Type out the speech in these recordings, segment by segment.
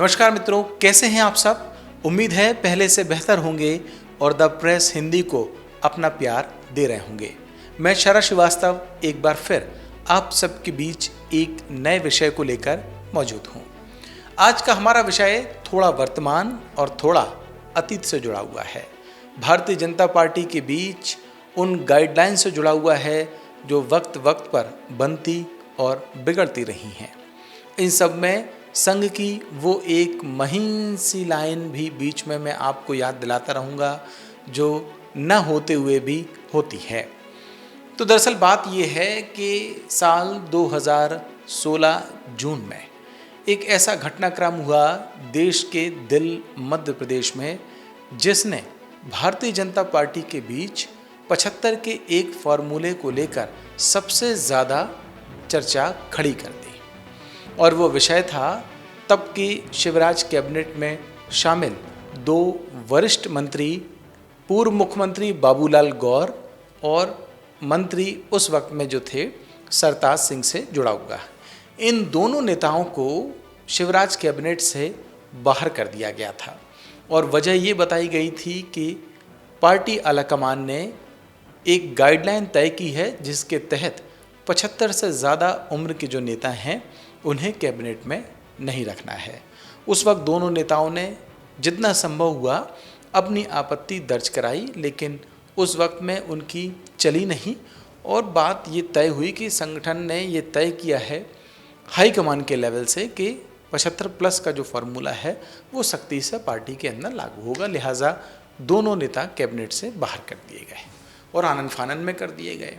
नमस्कार मित्रों, कैसे हैं आप सब। उम्मीद है पहले से बेहतर होंगे और द प्रेस हिंदी को अपना प्यार दे रहे होंगे। मैं शरद श्रीवास्तव एक बार फिर आप सबके बीच एक नए विषय को लेकर मौजूद हूं। आज का हमारा विषय थोड़ा वर्तमान और थोड़ा अतीत से जुड़ा हुआ है। भारतीय जनता पार्टी के बीच उन गाइडलाइन से जुड़ा हुआ है जो वक्त वक्त पर बनती और बिगड़ती रही हैं। इन सब में संघ की वो एक महीन सी लाइन भी बीच में मैं आपको याद दिलाता रहूँगा जो न होते हुए भी होती है। तो दरअसल बात ये है कि साल 2016 जून में एक ऐसा घटनाक्रम हुआ देश के दिल मध्य प्रदेश में, जिसने भारतीय जनता पार्टी के बीच 75 के एक फॉर्मूले को लेकर सबसे ज़्यादा चर्चा खड़ी कर दी। और वो विषय था तब की शिवराज कैबिनेट में शामिल दो वरिष्ठ मंत्री, पूर्व मुख्यमंत्री बाबूलाल गौर और मंत्री उस वक्त में जो थे सरताज सिंह से जुड़ा हुआ। इन दोनों नेताओं को शिवराज कैबिनेट से बाहर कर दिया गया था और वजह ये बताई गई थी कि पार्टी आलाकमान ने एक गाइडलाइन तय की है जिसके तहत 75 से ज़्यादा उम्र के जो नेता हैं उन्हें कैबिनेट में नहीं रखना है। उस वक्त दोनों नेताओं ने जितना संभव हुआ अपनी आपत्ति दर्ज कराई, लेकिन उस वक्त में उनकी चली नहीं और बात ये तय हुई कि संगठन ने ये तय किया है हाईकमान के लेवल से कि 75+ का जो फार्मूला है वो सख्ती से पार्टी के अंदर लागू होगा। लिहाजा दोनों नेता कैबिनेट से बाहर कर दिए गए और आनन फानन में कर दिए गए।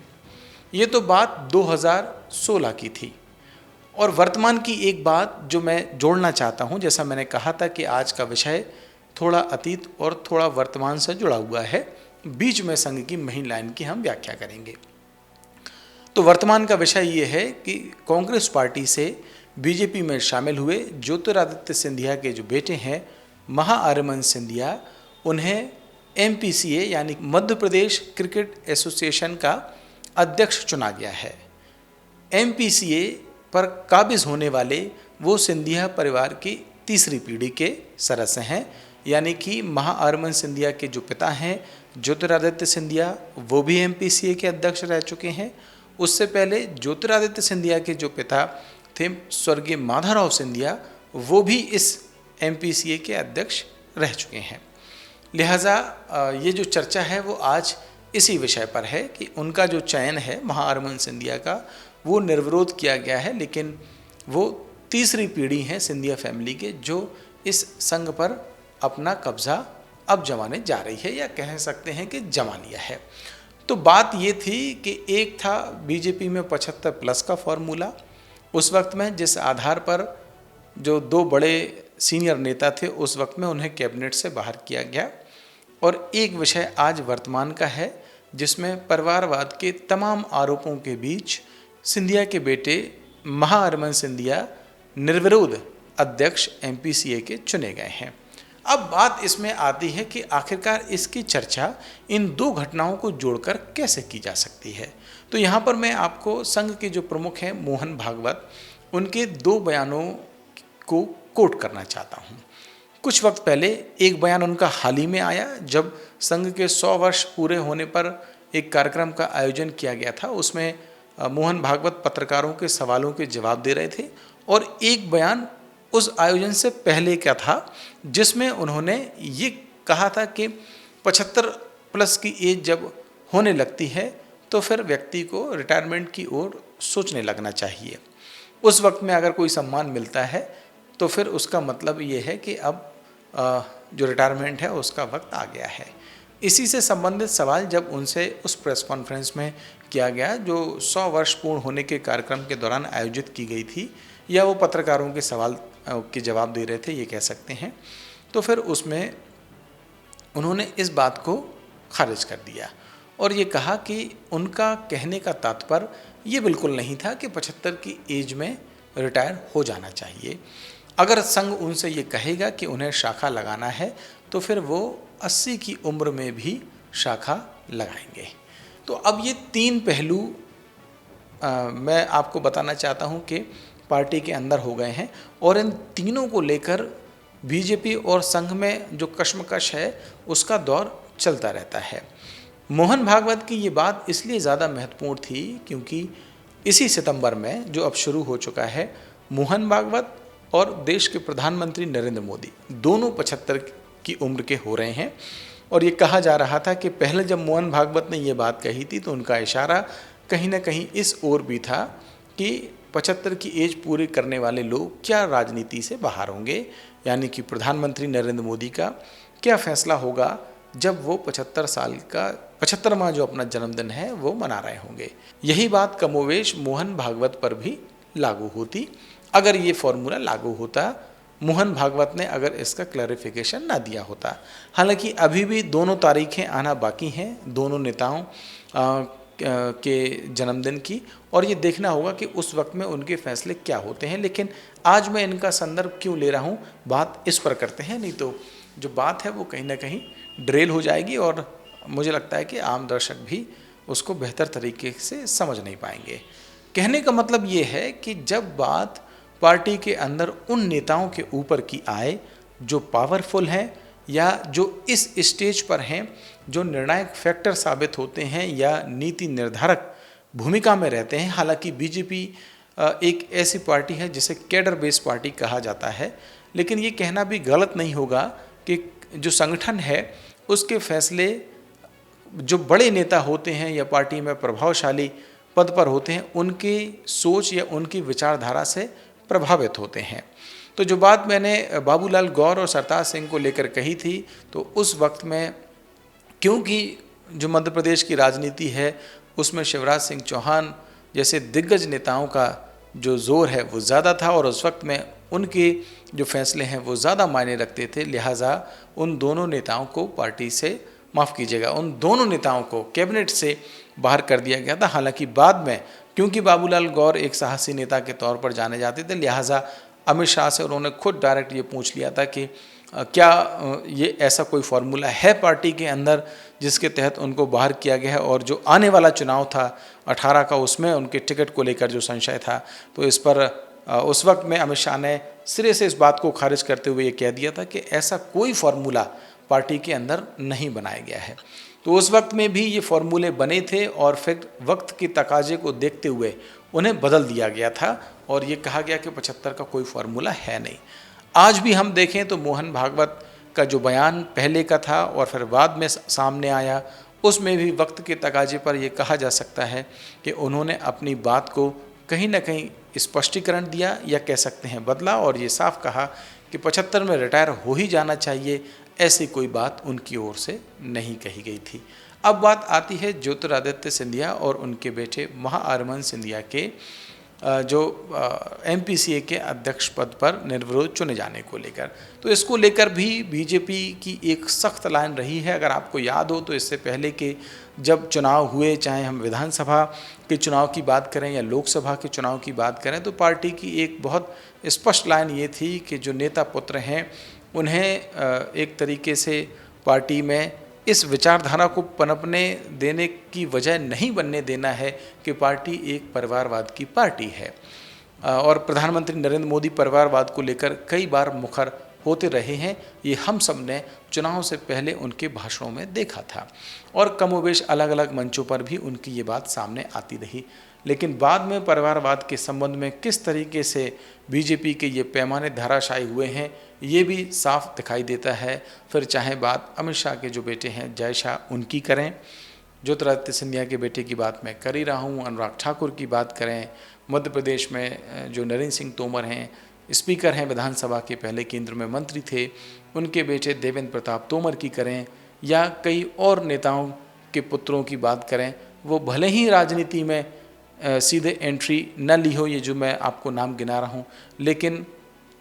ये तो बात 2016 की थी। और वर्तमान की एक बात जो मैं जोड़ना चाहता हूं, जैसा मैंने कहा था कि आज का विषय थोड़ा अतीत और थोड़ा वर्तमान से जुड़ा हुआ है, बीच में संघ की महीन लाइन की हम व्याख्या करेंगे। तो वर्तमान का विषय ये है कि कांग्रेस पार्टी से बीजेपी में शामिल हुए ज्योतिरादित्य सिंधिया के जो बेटे हैं महाआर्यमन सिंधिया, उन्हें MPCA यानी मध्य प्रदेश क्रिकेट एसोसिएशन का अध्यक्ष चुना गया है। MPCA पर काबिज होने वाले वो सिंधिया परिवार की तीसरी पीढ़ी के सदस्य हैं, यानी कि महाआर्यमन सिंधिया के जो पिता हैं ज्योतिरादित्य सिंधिया, वो भी MPCA के अध्यक्ष रह चुके हैं। उससे पहले ज्योतिरादित्य सिंधिया के जो पिता थे स्वर्गीय माधवराव सिंधिया, वो भी इस MPCA के अध्यक्ष रह चुके हैं। लिहाजा ये जो चर्चा है वो आज इसी विषय पर है कि उनका जो चयन है महाआर्यमन सिंधिया का वो निर्विरोध किया गया है, लेकिन वो तीसरी पीढ़ी हैं सिंधिया फैमिली के जो इस संघ पर अपना कब्जा अब जमाने जा रही है, या कह सकते हैं कि जमा लिया है। तो बात ये थी कि एक था बीजेपी में 75+ का फॉर्मूला, उस वक्त में जिस आधार पर जो दो बड़े सीनियर नेता थे उस वक्त में उन्हें कैबिनेट से बाहर किया गया। और एक विषय आज वर्तमान का है जिसमें परिवारवाद के तमाम आरोपों के बीच सिंधिया के बेटे महाआर्यमन सिंधिया निर्विरोध अध्यक्ष MPCA के चुने गए हैं। अब बात इसमें आती है कि आखिरकार इसकी चर्चा इन दो घटनाओं को जोड़कर कैसे की जा सकती है। तो यहाँ पर मैं आपको संघ के जो प्रमुख हैं मोहन भागवत, उनके दो बयानों को कोट करना चाहता हूँ। कुछ वक्त पहले एक बयान उनका हाल ही में आया जब संघ के 100 वर्ष पूरे होने पर एक कार्यक्रम का आयोजन किया गया था। उसमें मोहन भागवत पत्रकारों के सवालों के जवाब दे रहे थे और एक बयान उस आयोजन से पहले का था जिसमें उन्होंने ये कहा था कि 75+ की एज जब होने लगती है तो फिर व्यक्ति को रिटायरमेंट की ओर सोचने लगना चाहिए। उस वक्त में अगर कोई सम्मान मिलता है तो फिर उसका मतलब ये है कि अब जो रिटायरमेंट है उसका वक्त आ गया है। इसी से संबंधित सवाल जब उनसे उस प्रेस कॉन्फ्रेंस में किया गया जो 100 वर्ष पूर्ण होने के कार्यक्रम के दौरान आयोजित की गई थी, या वो पत्रकारों के सवाल के जवाब दे रहे थे ये कह सकते हैं, तो फिर उसमें उन्होंने इस बात को खारिज कर दिया और ये कहा कि उनका कहने का तात्पर्य ये बिल्कुल नहीं था कि 75 की एज में रिटायर हो जाना चाहिए। अगर संघ उनसे ये कहेगा कि उन्हें शाखा लगाना है तो फिर वो 80 की उम्र में भी शाखा लगाएंगे। तो अब ये तीन पहलू मैं आपको बताना चाहता हूँ कि पार्टी के अंदर हो गए हैं और इन तीनों को लेकर बीजेपी और संघ में जो कश्मकश है उसका दौर चलता रहता है। मोहन भागवत की ये बात इसलिए ज़्यादा महत्वपूर्ण थी क्योंकि इसी सितंबर में जो अब शुरू हो चुका है, मोहन भागवत और देश के प्रधानमंत्री नरेंद्र मोदी दोनों 75 की उम्र के हो रहे हैं। और ये कहा जा रहा था कि पहले जब मोहन भागवत ने ये बात कही थी तो उनका इशारा कहीं ना कहीं इस ओर भी था कि 75 की एज पूरी करने वाले लोग क्या राजनीति से बाहर होंगे, यानी कि प्रधानमंत्री नरेंद्र मोदी का क्या फैसला होगा जब वो 75 साल का 75वां जो अपना जन्मदिन है वो मना रहे होंगे। यही बात कमोवेश मोहन भागवत पर भी लागू होती अगर ये फॉर्मूला लागू होता, मोहन भागवत ने अगर इसका क्लैरिफिकेशन ना दिया होता। हालांकि अभी भी दोनों तारीखें आना बाकी हैं दोनों नेताओं के जन्मदिन की, और ये देखना होगा कि उस वक्त में उनके फैसले क्या होते हैं। लेकिन आज मैं इनका संदर्भ क्यों ले रहा हूँ, बात इस पर करते हैं, नहीं तो जो बात है वो कहीं ना कहीं ड्रेल हो जाएगी और मुझे लगता है कि आम दर्शक भी उसको बेहतर तरीके से समझ नहीं पाएंगे। कहने का मतलब ये है कि जब बात पार्टी के अंदर उन नेताओं के ऊपर की आए जो पावरफुल हैं या जो इस स्टेज पर हैं, जो निर्णायक फैक्टर साबित होते हैं या नीति निर्धारक भूमिका में रहते हैं। हालांकि बीजेपी एक ऐसी पार्टी है जिसे कैडर बेस पार्टी कहा जाता है, लेकिन ये कहना भी गलत नहीं होगा कि जो संगठन है उसके फैसले जो बड़े नेता होते हैं या पार्टी में प्रभावशाली पद पर होते हैं उनकी सोच या उनकी विचारधारा से प्रभावित होते हैं। तो जो बात मैंने बाबूलाल गौर और सरताज सिंह को लेकर कही थी, तो उस वक्त में क्योंकि जो मध्य प्रदेश की राजनीति है उसमें शिवराज सिंह चौहान जैसे दिग्गज नेताओं का जो जोर है वो ज़्यादा था और उस वक्त में उनके जो फैसले हैं वो ज़्यादा मायने रखते थे, लिहाजा उन दोनों नेताओं को पार्टी से, माफ़ कीजिएगा, उन दोनों नेताओं को कैबिनेट से बाहर कर दिया गया था। हालांकि बाद में क्योंकि बाबूलाल गौर एक साहसी नेता के तौर पर जाने जाते थे, लिहाजा अमित शाह से उन्होंने खुद डायरेक्ट ये पूछ लिया था कि क्या ये ऐसा कोई फार्मूला है पार्टी के अंदर जिसके तहत उनको बाहर किया गया है, और जो आने वाला चुनाव था 18 का उसमें उनके टिकट को लेकर जो संशय था, तो इस पर उस वक्त में अमित शाह ने सिरे से इस बात को खारिज करते हुए ये कह दिया था कि ऐसा कोई फार्मूला पार्टी के अंदर नहीं बनाया गया है। तो उस वक्त में भी ये फार्मूले बने थे और फिर वक्त के तकाजे को देखते हुए उन्हें बदल दिया गया था और ये कहा गया कि 75 का कोई फार्मूला है नहीं। आज भी हम देखें तो मोहन भागवत का जो बयान पहले का था और फिर बाद में सामने आया, उसमें भी वक्त के तकाजे पर यह कहा जा सकता है कि उन्होंने अपनी बात को कहीं ना कहीं स्पष्टीकरण दिया या कह सकते हैं बदला, और ये साफ कहा कि 75 में रिटायर हो ही जाना चाहिए, ऐसी कोई बात उनकी ओर से नहीं कही गई थी। अब बात आती है ज्योतिरादित्य सिंधिया और उनके बेटे महाअरमान सिंधिया के जो एमपीसीए के अध्यक्ष पद पर निर्विरोध चुने जाने को लेकर। तो इसको लेकर भी बीजेपी की एक सख्त लाइन रही है। अगर आपको याद हो तो इससे पहले के जब चुनाव हुए, चाहे हम विधानसभा के चुनाव की बात करें या लोकसभा के चुनाव की बात करें, तो पार्टी की एक बहुत स्पष्ट लाइन ये थी कि जो नेता पुत्र हैं उन्हें एक तरीके से पार्टी में इस विचारधारा को पनपने देने की वजह नहीं बनने देना है कि पार्टी एक परिवारवाद की पार्टी है। और प्रधानमंत्री नरेंद्र मोदी परिवारवाद को लेकर कई बार मुखर होते रहे हैं, ये हम सब ने चुनाव से पहले उनके भाषणों में देखा था और कमोबेश अलग अलग मंचों पर भी उनकी ये बात सामने आती रही। लेकिन बाद में परिवारवाद के संबंध में किस तरीके से बीजेपी के ये पैमाने धाराशायी हुए हैं, ये भी साफ दिखाई देता है। फिर चाहे बात अमित शाह के जो बेटे हैं जय शाह उनकी करें, ज्योतिरादित्य सिंधिया के बेटे की बात मैं कर ही रहा हूँ, अनुराग ठाकुर की बात करें, मध्य प्रदेश में जो नरेंद्र सिंह तोमर हैं, स्पीकर हैं विधानसभा के, पहले केंद्र में मंत्री थे, उनके बेटे देवेंद्र प्रताप तोमर की करें, या कई और नेताओं के पुत्रों की बात करें, वो भले ही राजनीति में सीधे एंट्री न ली हो, ये जो मैं आपको नाम गिना रहा हूँ, लेकिन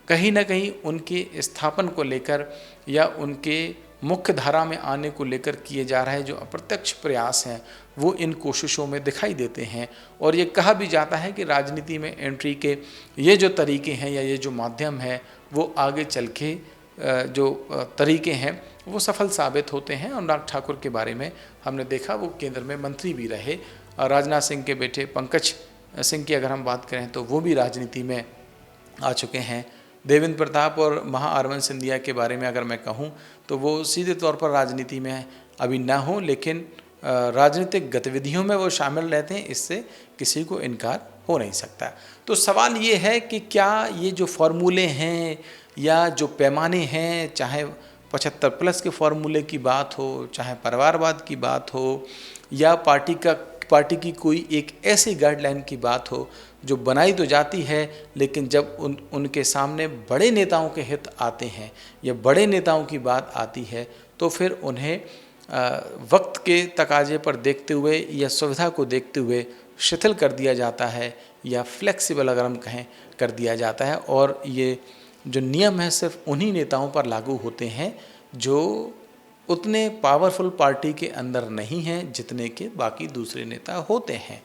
कहीं ना कहीं उनके स्थापन को लेकर या उनके मुख्य धारा में आने को लेकर किए जा रहे जो अप्रत्यक्ष प्रयास हैं वो इन कोशिशों में दिखाई देते हैं। और ये कहा भी जाता है कि राजनीति में एंट्री के ये जो तरीके हैं या ये जो माध्यम है वो आगे चल के जो तरीके हैं वो सफल साबित होते हैं। अनुराग ठाकुर के बारे में हमने देखा, वो केंद्र में मंत्री भी रहे। राजनाथ सिंह के बेटे पंकज सिंह की अगर हम बात करें तो वो भी राजनीति में आ चुके हैं। देवेंद्र प्रताप और महाअरविंद सिंधिया के बारे में अगर मैं कहूँ तो वो सीधे तौर पर राजनीति में अभी ना हो, लेकिन राजनीतिक गतिविधियों में वो शामिल रहते हैं, इससे किसी को इनकार हो नहीं सकता। तो सवाल ये है कि क्या ये जो फार्मूले हैं या जो पैमाने हैं, चाहे 75+ के फार्मूले की बात हो, चाहे परिवारवाद की बात हो, या पार्टी की कोई एक ऐसी गाइडलाइन की बात हो जो बनाई तो जाती है, लेकिन जब उनके सामने बड़े नेताओं के हित आते हैं या बड़े नेताओं की बात आती है तो फिर उन्हें वक्त के तकाजे पर देखते हुए या सुविधा को देखते हुए शिथिल कर दिया जाता है, या फ्लेक्सिबल अगर हम कहें कर दिया जाता है। और ये जो नियम है सिर्फ उन्हीं नेताओं पर लागू होते हैं जो उतने पावरफुल पार्टी के अंदर नहीं हैं जितने के बाकी दूसरे नेता होते हैं।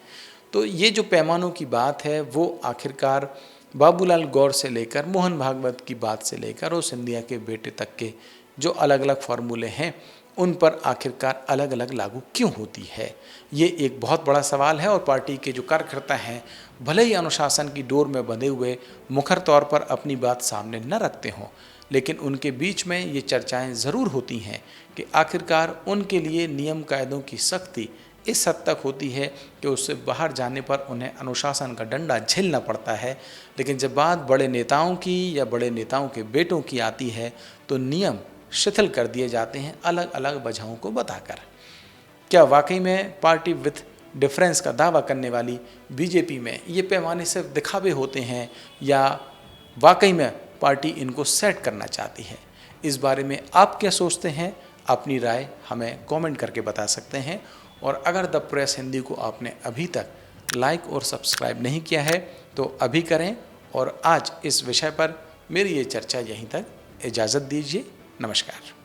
तो ये जो पैमानों की बात है वो आखिरकार बाबूलाल गौर से लेकर मोहन भागवत की बात से लेकर और सिंधिया के बेटे तक के जो अलग अलग फार्मूले हैं उन पर आखिरकार अलग अलग लागू क्यों होती है, ये एक बहुत बड़ा सवाल है। और पार्टी के जो कार्यकर्ता हैं भले ही अनुशासन की डोर में बंधे हुए मुखर तौर पर अपनी बात सामने न रखते हों, लेकिन उनके बीच में ये चर्चाएं ज़रूर होती हैं कि आखिरकार उनके लिए नियम कायदों की सख्ती इस हद तक होती है कि उससे बाहर जाने पर उन्हें अनुशासन का डंडा झेलना पड़ता है। लेकिन जब बात बड़े नेताओं की या बड़े नेताओं के बेटों की आती है तो नियम शिथिल कर दिए जाते हैं अलग अलग वजहों को बताकर। क्या वाकई में पार्टी विथ डिफरेंस का दावा करने वाली बीजेपी में ये पैमाने सिर्फ दिखावे होते हैं, या वाकई में पार्टी इनको सेट करना चाहती है? इस बारे में आप क्या सोचते हैं? अपनी राय हमें कमेंट करके बता सकते हैं। और अगर द प्रेस हिंदी को आपने अभी तक लाइक और सब्सक्राइब नहीं किया है तो अभी करें। और आज इस विषय पर मेरी ये चर्चा यहीं तक, इजाज़त दीजिए। नमस्कार।